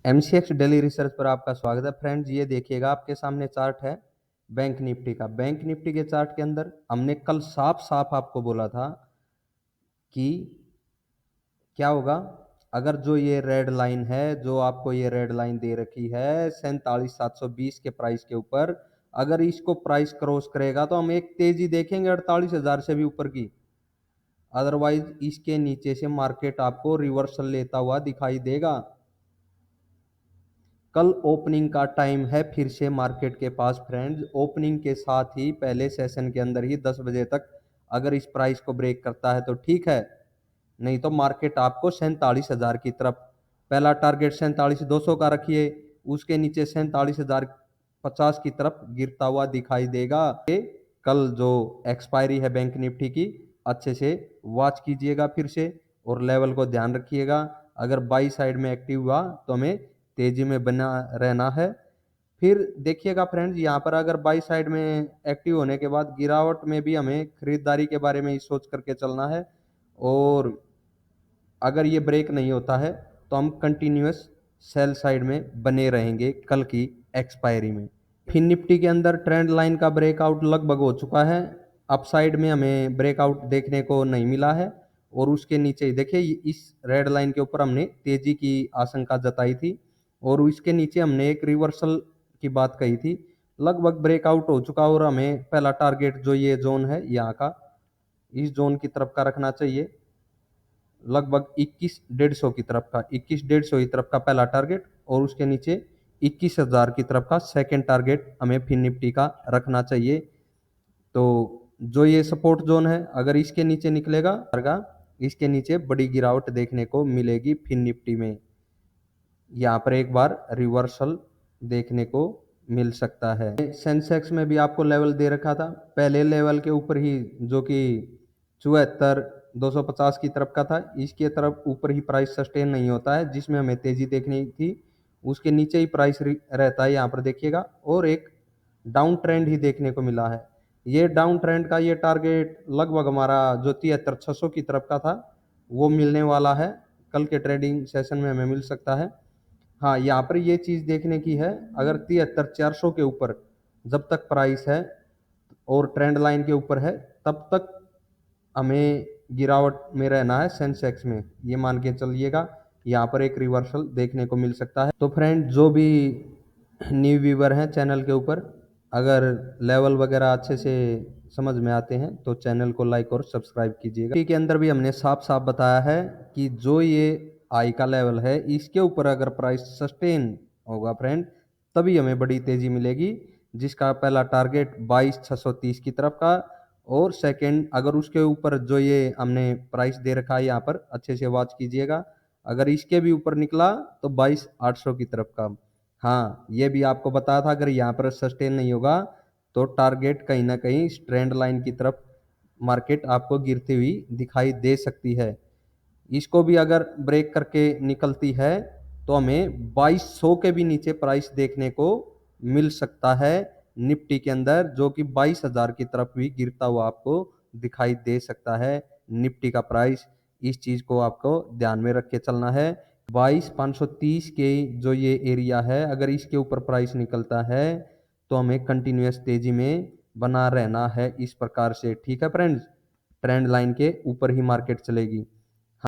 MCX daily research पर आपका स्वागत है फ्रेंड्स। ये देखिएगा आपके सामने चार्ट है बैंक निफ्टी का। बैंक निफ्टी के चार्ट के अंदर हमने कल साफ साफ आपको बोला था कि क्या होगा अगर जो ये रेड लाइन है, जो आपको ये रेड लाइन दे रखी है 47,720 के प्राइस के ऊपर, अगर इसको प्राइस क्रॉस करेगा तो हम एक तेजी देखेंगे 48,000 से भी ऊपर की। अदरवाइज इसके नीचे से मार्केट आपको रिवर्सल लेता हुआ दिखाई देगा। कल ओपनिंग का टाइम है फिर से मार्केट के पास फ्रेंड्स। ओपनिंग के साथ ही पहले सेशन के अंदर ही 10 बजे तक अगर इस प्राइस को ब्रेक करता है तो ठीक है, नहीं तो मार्केट आपको 47,000 की तरफ, पहला टारगेट 47,200 का रखिए, उसके नीचे 47,050 की तरफ गिरता हुआ दिखाई देगा। कल जो एक्सपायरी है बैंक निफ्टी की, अच्छे से वॉच कीजिएगा फिर से और लेवल को ध्यान रखिएगा। अगर बाई साइड में एक्टिव हुआ तो हमें तेजी में बना रहना है। फिर देखिएगा फ्रेंड्स, यहाँ पर अगर बाई साइड में एक्टिव होने के बाद गिरावट में भी हमें खरीदारी के बारे में ही सोच करके चलना है। और अगर ये ब्रेक नहीं होता है तो हम कंटिन्यूस सेल साइड में बने रहेंगे कल की एक्सपायरी में। फिर निफ्टी के अंदर ट्रेंड लाइन का ब्रेकआउट लगभग हो चुका है। अपसाइड में हमें ब्रेकआउट देखने को नहीं मिला है और उसके नीचे ही देखिए इस रेड लाइन के ऊपर हमने तेजी की आशंका जताई थी और इसके नीचे हमने एक रिवर्सल की बात कही थी। लगभग ब्रेकआउट हो चुका और हमें पहला टारगेट जो ये जोन है यहाँ का, इस जोन की तरफ का रखना चाहिए। लगभग 21,150 की तरफ का, 21,150 की तरफ का पहला टारगेट और उसके नीचे 21,000 की तरफ का सेकंड टारगेट हमें फिन निफ्टी का रखना चाहिए। तो जो ये सपोर्ट जोन है अगर इसके नीचे निकलेगा, इसके नीचे बड़ी गिरावट देखने को मिलेगी फिन निफ्टी में। यहाँ पर एक बार रिवर्सल देखने को मिल सकता है। सेंसेक्स में भी आपको लेवल दे रखा था, पहले लेवल के ऊपर ही जो कि 74,250 की तरफ का था, इसके तरफ ऊपर ही प्राइस सस्टेन नहीं होता है जिसमें हमें तेजी देखनी थी, उसके नीचे ही प्राइस रहता है यहाँ पर देखिएगा। और एक डाउन ट्रेंड ही देखने को मिला है। ये डाउन ट्रेंड का ये टारगेट लगभग हमारा जो 73,600 की तरफ का था वो मिलने वाला है, कल के ट्रेडिंग सेशन में हमें मिल सकता है। हाँ, यहाँ पर ये चीज़ देखने की है, अगर 73,400 के ऊपर जब तक प्राइस है और ट्रेंड लाइन के ऊपर है तब तक हमें गिरावट में रहना है सेंसेक्स में, ये मान के चलिएगा। यहाँ पर एक रिवर्सल देखने को मिल सकता है। तो फ्रेंड, जो भी न्यू व्यूवर हैं चैनल के ऊपर, अगर लेवल वगैरह अच्छे से समझ में आते हैं तो चैनल को लाइक और सब्सक्राइब कीजिएगा। के अंदर भी हमने साफ साफ बताया है कि जो ये आई का लेवल है इसके ऊपर अगर प्राइस सस्टेन होगा फ्रेंड तभी हमें बड़ी तेजी मिलेगी, जिसका पहला टारगेट 22,630 की तरफ का और सेकंड अगर उसके ऊपर जो ये हमने प्राइस दे रखा है यहाँ पर अच्छे से वॉच कीजिएगा, अगर इसके भी ऊपर निकला तो 22,800 की तरफ का। हाँ, ये भी आपको बताया था अगर यहाँ पर सस्टेन नहीं होगा तो टारगेट कहीं ना कहीं ट्रेंड लाइन की तरफ मार्केट आपको गिरती हुई दिखाई दे सकती है। इसको भी अगर ब्रेक करके निकलती है तो हमें 2200 के भी नीचे प्राइस देखने को मिल सकता है निफ्टी के अंदर, जो कि 22,000 की तरफ भी गिरता हुआ आपको दिखाई दे सकता है निफ्टी का प्राइस। इस चीज को आपको ध्यान में रख के चलना है। 22,530 के जो ये एरिया है अगर इसके ऊपर प्राइस निकलता है तो हमें कंटिन्यूस तेजी में बना रहना है इस प्रकार से, ठीक है फ्रेंड्स। ट्रेंड लाइन के ऊपर ही मार्केट चलेगी।